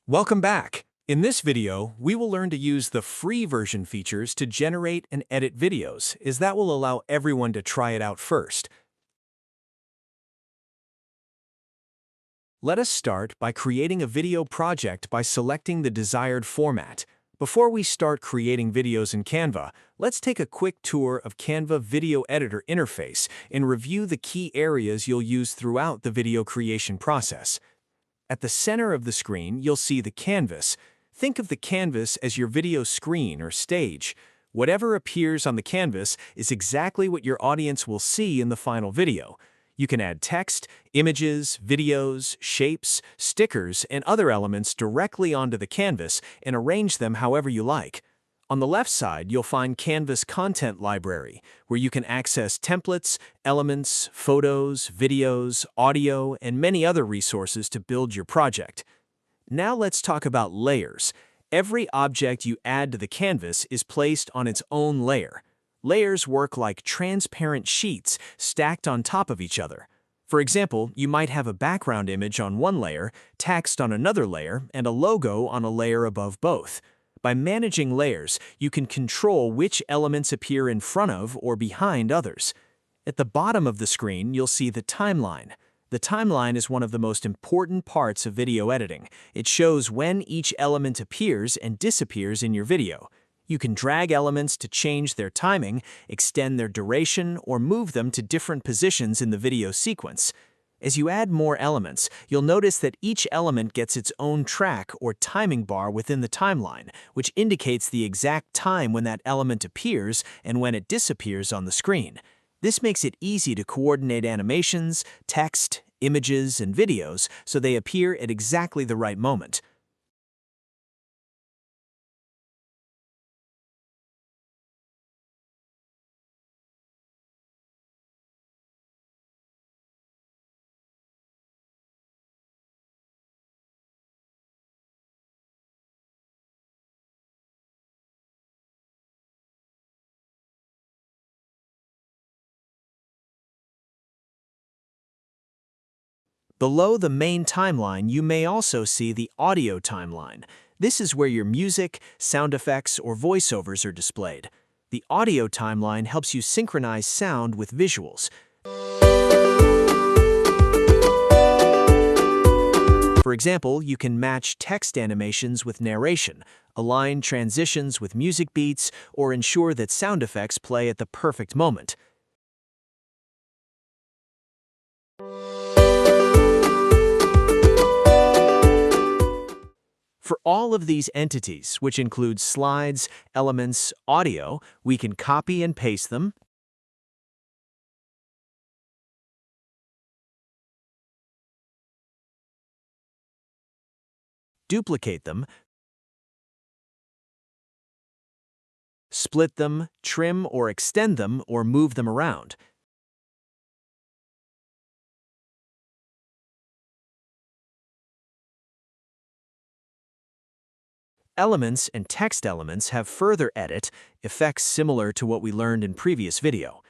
Welcome back. In this video, we will learn to use the free version features to generate and edit videos, as that will allow everyone to try it out first. Let us start by creating a video project by selecting the desired format. Before we start creating videos in Canva, let's take a quick tour of Canva Video Editor interface and review the key areas you'll use throughout the video creation process. At the center of the screen, you'll see the canvas. Think of the canvas as your video screen or stage. Whatever appears on the canvas is exactly what your audience will see in the final video. You can add text, images, videos, shapes, stickers, and other elements directly onto the canvas and arrange them however you like. On the left side, you'll find Canva's Content Library, where you can access templates, elements, photos, videos, audio, and many other resources to build your project. Now let's talk about layers. Every object you add to the canvas is placed on its own layer. Layers work like transparent sheets stacked on top of each other. For example, you might have a background image on one layer, text on another layer, and a logo on a layer above both. By managing layers, you can control which elements appear in front of or behind others. At the bottom of the screen, you'll see the timeline. The timeline is one of the most important parts of video editing. It shows when each element appears and disappears in your video. You can drag elements to change their timing, extend their duration, or move them to different positions in the video sequence. As you add more elements, you'll notice that each element gets its own track or timing bar within the timeline, which indicates the exact time when that element appears and when it disappears on the screen. This makes it easy to coordinate animations, text, images, and videos so they appear at exactly the right moment. Below the main timeline, you may also see the audio timeline. This is where your music, sound effects, or voiceovers are displayed. The audio timeline helps you synchronize sound with visuals. For example, you can match text animations with narration, align transitions with music beats, or ensure that sound effects play at the perfect moment. For all of these entities, which include slides, elements, audio, we can copy and paste them, duplicate them, split them, trim or extend them, or move them around. Elements and text elements have further edit effects similar to what we learned in previous video.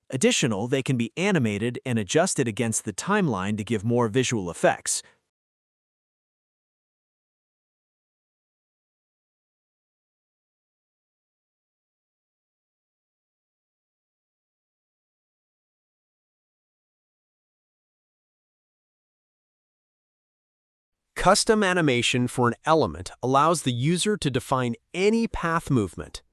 Additional, they can be animated and adjusted against the timeline to give more visual effects. Custom animation for an element allows the user to define any path movement.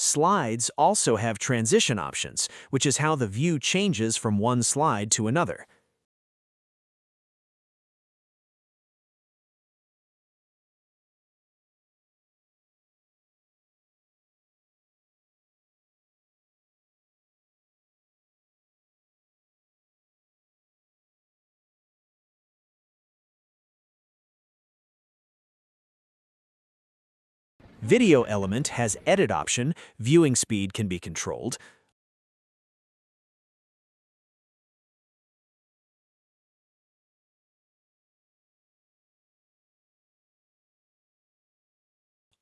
Slides also have transition options, which is how the view changes from one slide to another. Video element has edit option, viewing speed can be controlled.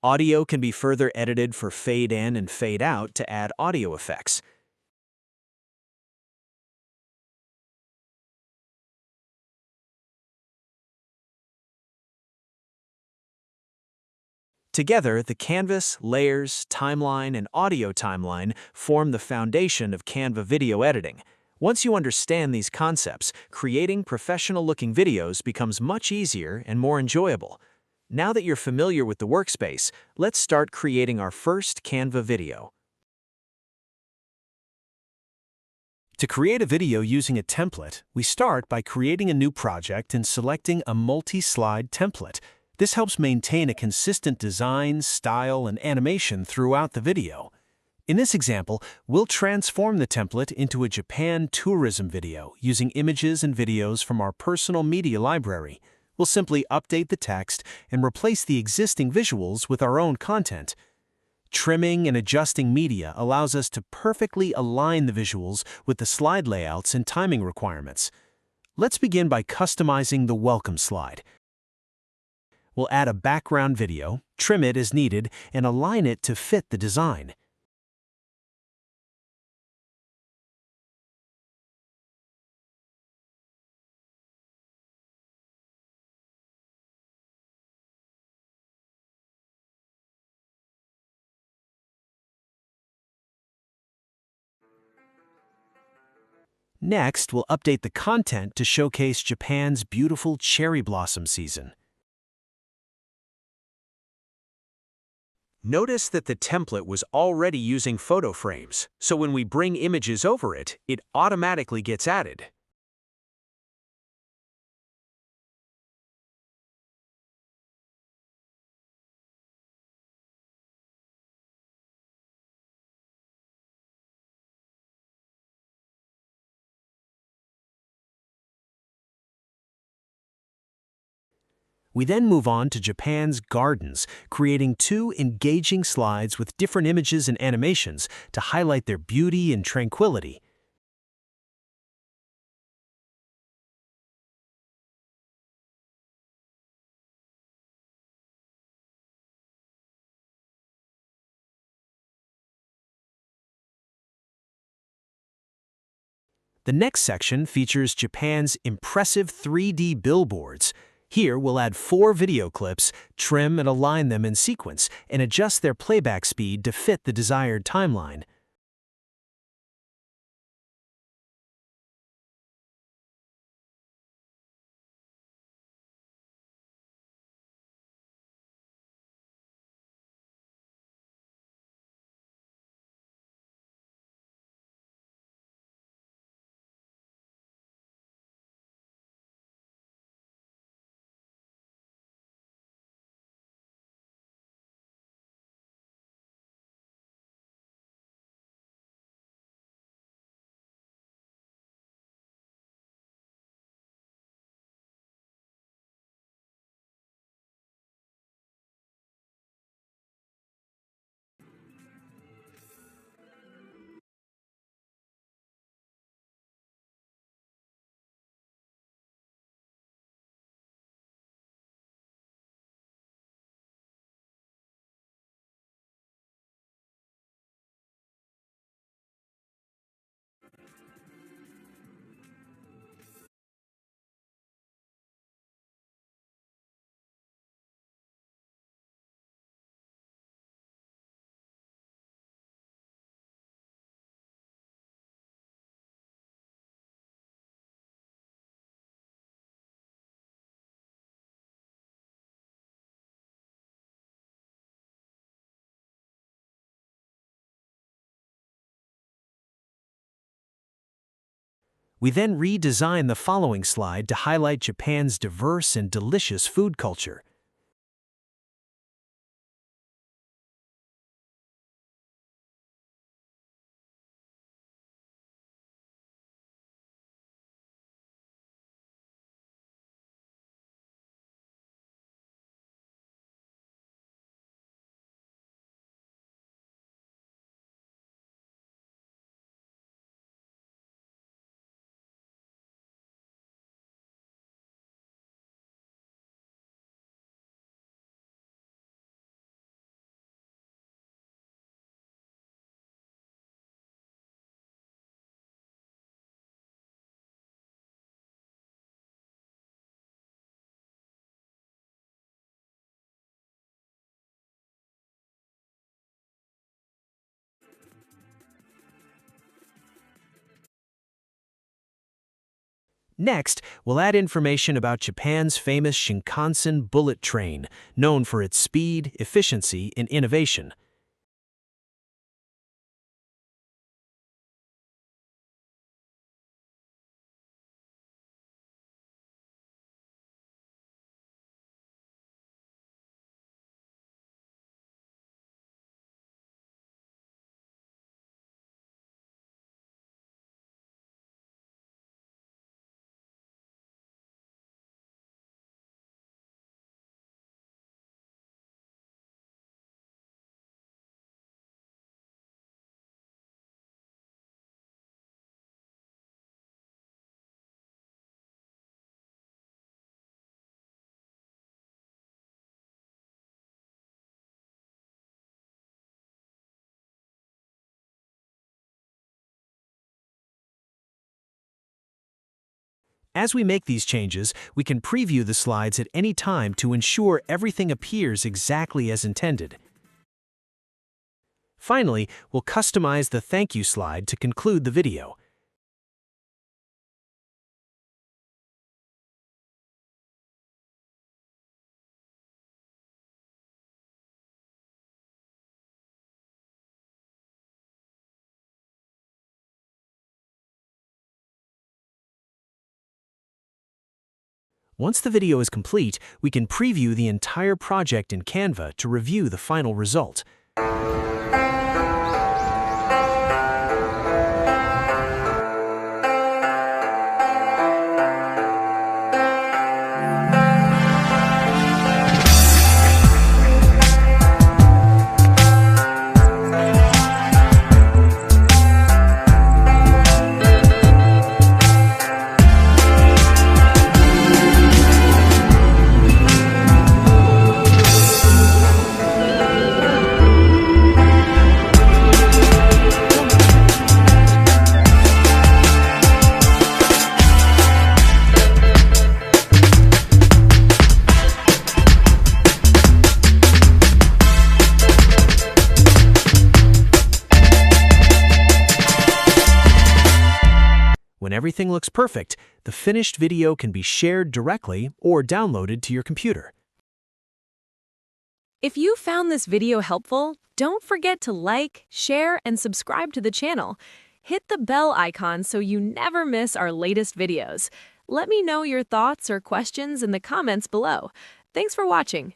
Audio can be further edited for fade in and fade out to add audio effects. Together, the canvas, layers, timeline, and audio timeline form the foundation of Canva video editing. Once you understand these concepts, creating professional-looking videos becomes much easier and more enjoyable. Now that you're familiar with the workspace, let's start creating our first Canva video. To create a video using a template, we start by creating a new project and selecting a multi-slide template. This helps maintain a consistent design, style, and animation throughout the video. In this example, we'll transform the template into a Japan tourism video using images and videos from our personal media library. We'll simply update the text and replace the existing visuals with our own content. Trimming and adjusting media allows us to perfectly align the visuals with the slide layouts and timing requirements. Let's begin by customizing the welcome slide. We'll add a background video, trim it as needed, and align it to fit the design. Next, we'll update the content to showcase Japan's beautiful cherry blossom season. Notice that the template was already using photo frames, so when we bring images over it, it automatically gets added. We then move on to Japan's gardens, creating two engaging slides with different images and animations to highlight their beauty and tranquility. The next section features Japan's impressive 3D billboards. Here, we'll add 4 video clips, trim and align them in sequence, and adjust their playback speed to fit the desired timeline. We then redesign the following slide to highlight Japan's diverse and delicious food culture. Next, we'll add information about Japan's famous Shinkansen bullet train, known for its speed, efficiency, and innovation. As we make these changes, we can preview the slides at any time to ensure everything appears exactly as intended. Finally, we'll customize the thank you slide to conclude the video. Once the video is complete, we can preview the entire project in Canva to review the final result. When everything looks perfect, the finished video can be shared directly or downloaded to your computer. If you found this video helpful, don't forget to like, share, and subscribe to the channel. Hit the bell icon so you never miss our latest videos. Let me know your thoughts or questions in the comments below. Thanks for watching.